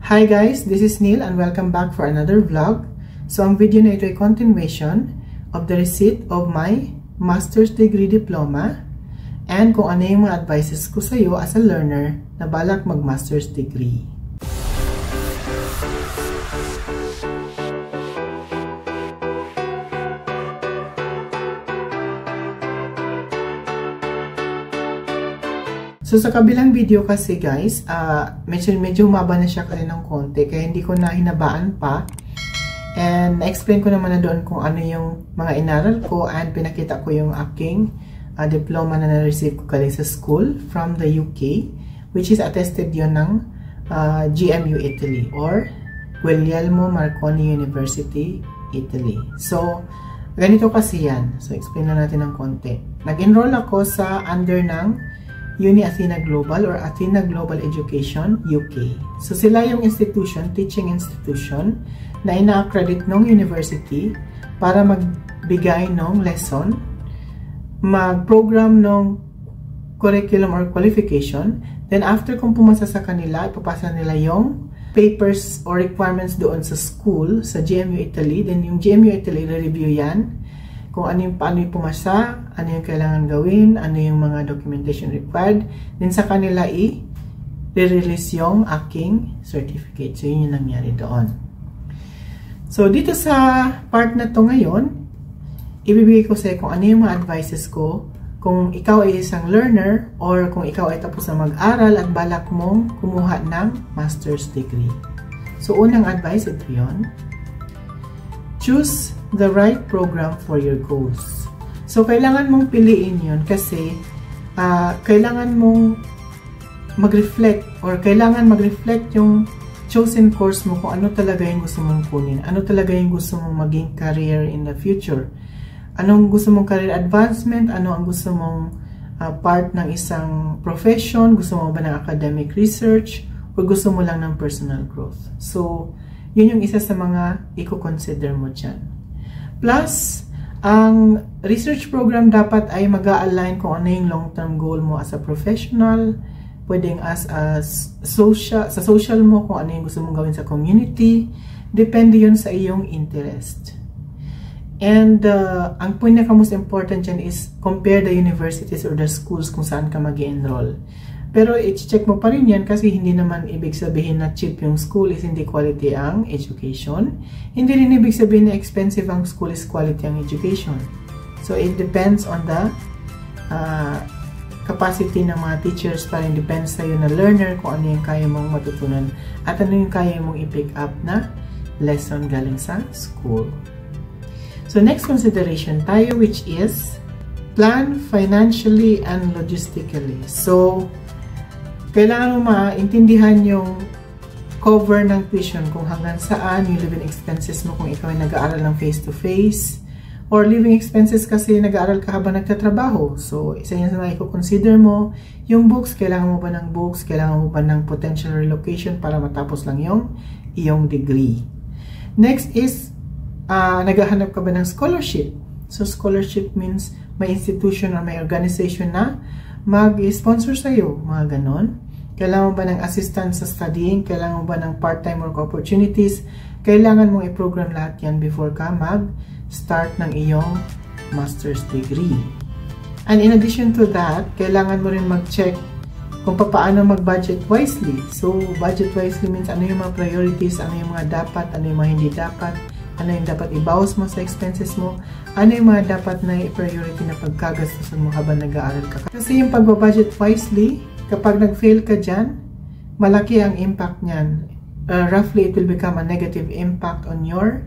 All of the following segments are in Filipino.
Hi guys, this is Neil and welcome back for another vlog. So ang video na ito ay continuation of the receipt of my master's degree diploma and kung ano yung mga advices ko sa iyo as a learner na balak mag-master's degree. So sa kabilang video kasi guys, medyo humaba na siya ng konti kaya hindi ko na hinabaan pa. And na-explain ko naman na doon kung ano yung mga inaral ko and pinakita ko yung aking diploma na na-receive ko galing sa school from the UK, which is attested yun ng GMU Italy or Guglielmo Marconi University, Italy. So ganito kasi yan. So explain na natin ng konti. Nag-enroll ako sa under ng Uni Athena Global or Athena Global Education, UK. So sila yung institution, teaching institution na ina-accredit ng university para magbigay ng lesson, mag-program ng curriculum or qualification. Then after kung pumasa sa kanila, ipapasa nila yung papers or requirements doon sa school, sa GMU Italy. Then yung GMU Italy, re-review yan. Kung paano yung pumasa, ano yung kailangan gawin, ano yung mga documentation required. Then sa kanila i-release yung aking certificate. So yun yung nangyari doon. So dito sa part na to ngayon, ibibigay ko sa kung ano yung mga advices ko kung ikaw ay isang learner or kung ikaw ay tapos na mag-aral at balak mong kumuha ng master's degree. So unang advice ito yun. Choose the right program for your goals. So, kailangan mong piliin yun kasi kailangan mong mag-reflect or kailangan mag-reflect yung chosen course mo kung ano talaga yung gusto mong kunin. Ano talaga yung gusto mong maging career in the future. Anong gusto mong career advancement? Ano ang gusto mong part ng isang profession? Gusto mo ba ng academic research? O gusto mo lang ng personal growth? So, yun yung isa sa mga i-consider mo dyan. Plus, ang research program dapat ay mag-a-align kung ano yung long-term goal mo as a professional, pwedeng sa social mo kung ano yung gusto mong gawin sa community, depende yun sa iyong interest. And ang pinaka-most important dyan is compare the universities or the schools kung saan ka mag-enroll. Pero i-check mo pa rin yan kasi hindi naman ibig sabihin na cheap yung school is hindi quality ang education. Hindi rin ibig sabihin na expensive ang school is quality ang education. So it depends on the capacity ng mga teachers pa rin. Depends sa'yo na learner kung ano yung kaya mong matutunan at ano yung kaya mong i-pick up na lesson galing sa school. So next consideration tayo which is plan financially and logistically. So kailangan mo maintindihan yung cover ng tuition kung hanggang saan yung living expenses mo kung ikaw ay nag-aaral ng face-to-face or living expenses kasi nag-aaral ka habang nagtatrabaho. So, isa yan sa mga i-consider mo. Yung books, kailangan mo ba ng books? Kailangan mo ba ng potential relocation para matapos lang yung iyong degree? Next is, naghahanap ka ba ng scholarship? So, scholarship means may institution or may organization na mag-sponsor sa'yo, mga ganon. Kailangan mo ba ng assistance sa studying? Kailangan mo ba ng part-time work opportunities? Kailangan mong i-program lahat yan before ka mag-start ng iyong master's degree. And in addition to that, kailangan mo rin mag-check kung paano mag-budget wisely. So, budget wisely means ano yung mga priorities, ano yung mga dapat, ano yung mga hindi dapat, ano yung dapat ibawas mo sa expenses mo, ano yung mga dapat na priority na pagkagastusan mo habang nag-aaral ka. Kasi yung pag-budget wisely, kapag nag-fail ka dyan, malaki ang impact niyan. Roughly, it will become a negative impact on your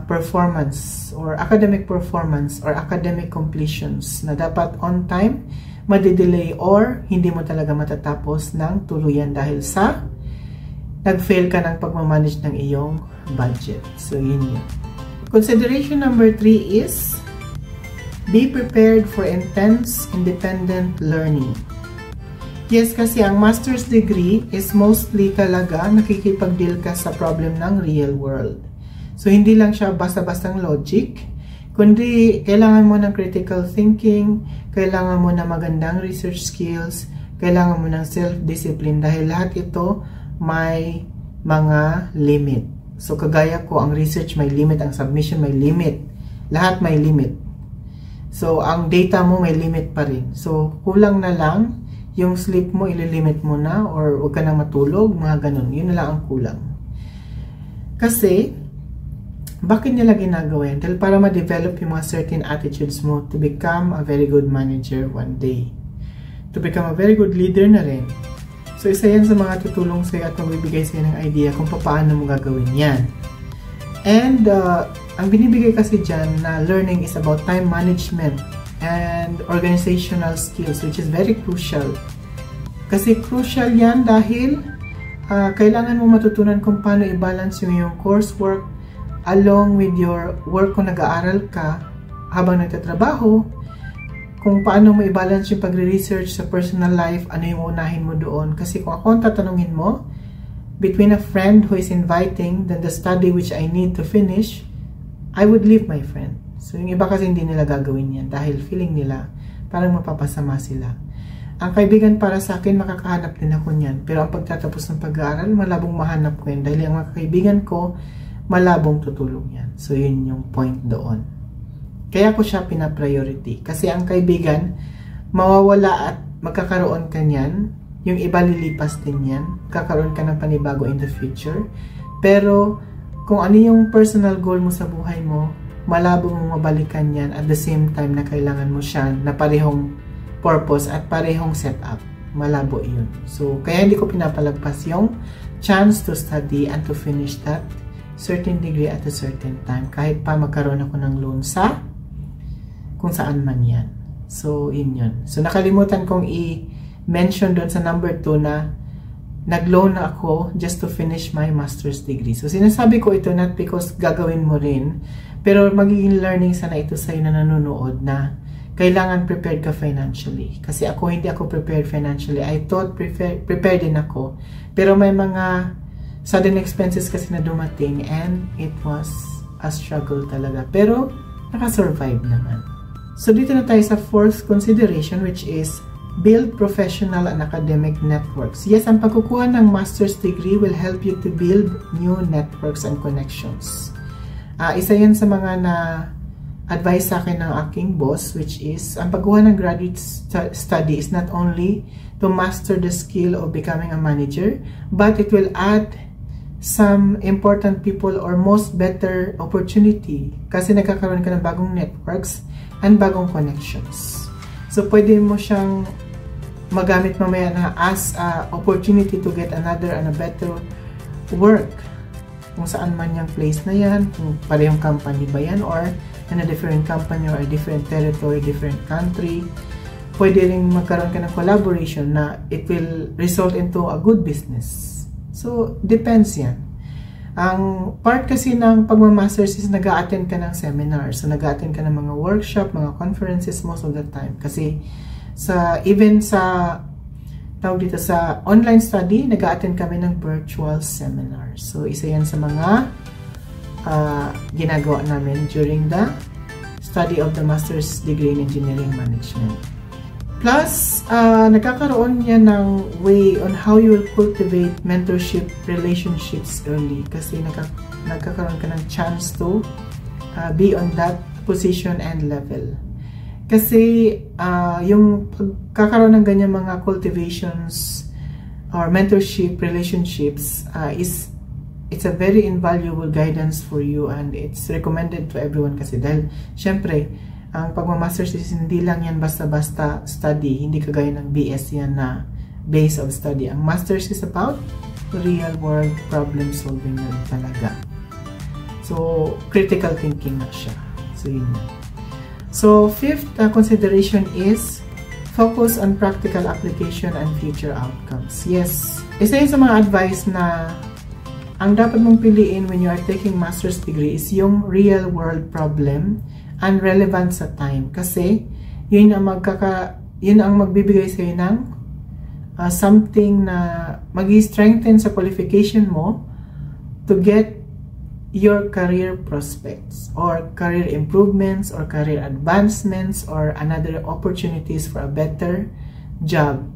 performance or academic performance or academic completions na dapat on time, madidelay or hindi mo talaga matatapos ng tuluyan dahil sa nag-fail ka ng pagmamanage ng iyong budget. So, yun yun. Consideration number 3 is be prepared for intense independent learning. Yes, kasi ang master's degree is mostly talaga nakikipag-deal ka sa problem ng real world. So, hindi lang siya basta-bastang logic, kundi kailangan mo ng critical thinking, kailangan mo ng magandang research skills, kailangan mo ng self-discipline dahil lahat ito may mga limit. So, kagaya ko, ang research may limit, ang submission may limit. Lahat may limit. So, ang data mo may limit pa rin. So, kulang na lang, yung sleep mo, ililimit mo na, or huwag ka nang matulog, mga ganun. Yun na lang ang kulang. Kasi, bakit nila ginagawa yan? Dahil para ma-develop yung mga certain attitudes mo to become a very good manager one day. To become a very good leader na rin. So, isa yan sa mga tutulong sa'yo at magbibigay sa'yo ng idea kung paano mo gagawin yan. And, ang binibigay kasi dyan na learning is about time management and organizational skills, which is very crucial. Kasi crucial yan dahil kailangan mo matutunan kung paano i-balance yung iyong coursework along with your work kung nag-aaral ka habang nagtatrabaho, kung paano mo i-balance yung pagre-research sa personal life, ano yung unahin mo doon. Kasi kung ako ang tatanungin mo, between a friend who is inviting than the study which I need to finish, I would leave my friend. So yung iba kasi hindi nila gagawin yan dahil feeling nila parang mapapasama sila. Ang kaibigan para sa akin, makakahanap din ako niyan. Pero ang pagtatapos ng pag-aaral, malabong mahanap ko yan. Dahil ang mga kaibigan ko, malabong tutulong yan. So yun yung point doon. Kaya ko siya pina-priority. Kasi ang kaibigan, mawawala at magkakaroon ka niyan. Yung iba lilipas din yan. Kakaroon ka ng panibago in the future. Pero kung ano yung personal goal mo sa buhay mo, malabo mong mabalikan yan at the same time na kailangan mo siya na parehong purpose at parehong setup. Malabo yun. So, kaya hindi ko pinapalagpas yung chance to study and to finish that certain degree at a certain time. Kahit pa magkaroon ako ng loan sa kung saan man yan. So, yun. So, nakalimutan kong i-mention doon sa number 2 na nag-loan na ako just to finish my master's degree. So, sinasabi ko ito not because gagawin mo rin, pero magiging learning sana ito sa'yo na nanonood na kailangan prepared ka financially. Kasi ako, hindi ako prepared financially. I thought prepared din ako. Pero may mga sudden expenses kasi na dumating and it was a struggle talaga. Pero, nakasurvive naman. So, dito na tayo sa fourth consideration, which is build professional and academic networks. Yes, ang pagkukuha ng master's degree will help you to build new networks and connections. Isa yan sa mga advice sa akin ng aking boss, which is, ang pagkuha ng graduate study is not only to master the skill of becoming a manager, but it will add some important people or most better opportunity kasi nagkakaroon ka ng bagong networks and bagong connections. So, pwede mo siyang magamit mamaya na as a opportunity to get another and a better work. Kung saan man yung place na yan, kung parehong company ba yan, or in a different company or a different territory, different country. Pwede rin magkaroon ka ng collaboration na it will result into a good business. So, depends yan. Ang part kasi ng pagmamasters is nag-a-attend ka ng seminars. So, nag-a-attend ka ng mga workshop, mga conferences most of the time. Kasi, even sa online study, nag-a-attend kami ng virtual seminars. So, isa yan sa mga ginagawa namin during the study of the master's degree in engineering management. Plus, nagkakaroon yan ng way on how you will cultivate mentorship relationships early kasi nagkakaroon ka ng chance to be on that position and level. Kasi yung pagkakaroon ng ganyan mga cultivations or mentorship relationships it's a very invaluable guidance for you and it's recommended to everyone kasi dahil syempre ang pagmamasters is hindi lang yan basta-basta study, hindi kagaya ng BS yan na base of study. Ang masters is about real world problem solving na talaga. So, critical thinking na siya. So, yun na. So, fifth consideration is focus on practical application and future outcomes. Yes, isa yun sa mga advice na ang dapat mong piliin when you are taking master's degree is yung real world problem and relevant sa time. Kasi, yun ang magbibigay sa'yo ng something na mag-strengthen sa qualification mo to get your career prospects or career improvements or career advancements or another opportunities for a better job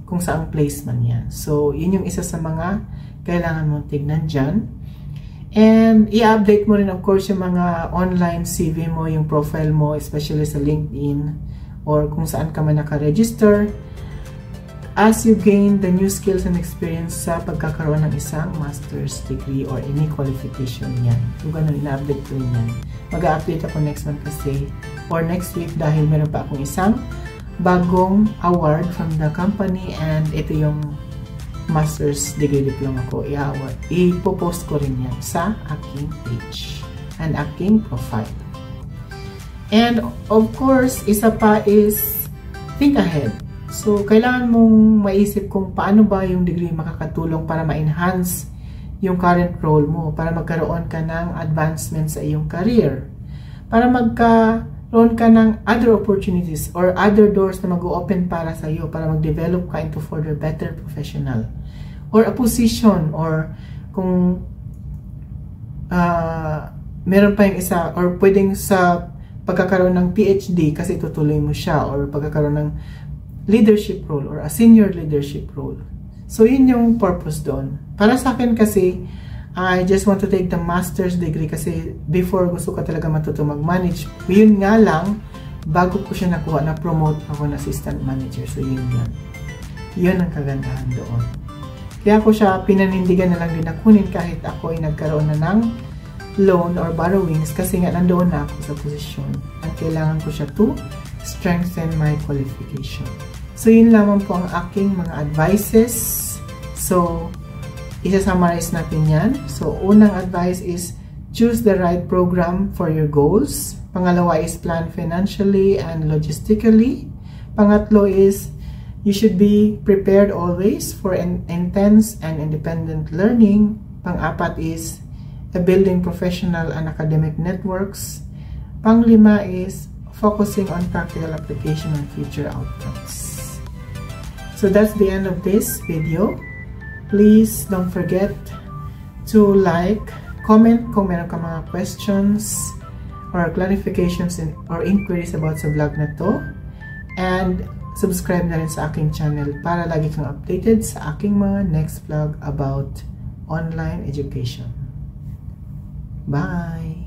kung saang place man yan. So, yun yung isa sa mga kailangan mong tignan dyan. And i-update mo rin of course yung mga online CV mo, yung profile mo, especially sa LinkedIn or kung saan ka man naka-register as you gain the new skills and experience sa pagkakaroon ng isang master's degree or any qualification yan. So, ganun, ina-update ko rin yan. Mag-update ako next month kasi or next week dahil meron pa akong isang bagong award from the company and ito yung master's degree diploma ko. Ipopost ko rin yan sa aking page and aking profile. And of course, isa pa is think ahead. So, kailangan mong maisip kung paano ba yung degree makakatulong para ma-enhance yung current role mo, para magkaroon ka ng advancement sa iyong career, para magkaroon ka ng other opportunities or other doors na mag-open para sa iyo, para mag-develop ka into further better professional or a position or kung meron pa yung isa or pwedeng sa pagkakaroon ng PhD kasi tutuloy mo siya or pagkakaroon ng leadership role or a senior leadership role. So, yun yung purpose doon. Para sa akin kasi, I just want to take the master's degree kasi before gusto ko talaga matuto mag-manage. Yun nga lang, bago ko siya nakuha, na-promote ako na assistant manager. So, yun yan. Yun ang kagandahan doon. Kaya ko siya pinanindigan na lang din na kunin kahit ako ay nagkaroon na ng loan or borrowings kasi nga nandoon na ako sa posisyon. At kailangan ko siya to strengthen my qualification. So, yun lamang po ang aking mga advices. So, isa-summarize natin yan. So, unang advice is choose the right program for your goals. Pangalawa is plan financially and logistically. Pangatlo is you should be prepared always for an intense and independent learning. Pang-apat is building professional and academic networks. Panglima is focusing on practical application and future outcomes. So that's the end of this video. Please don't forget to like, comment kung meron ka mga questions or clarifications or inquiries about sa vlog na to. And subscribe na rin sa aking channel para lagi kang updated sa aking mga next vlog about online education. Bye!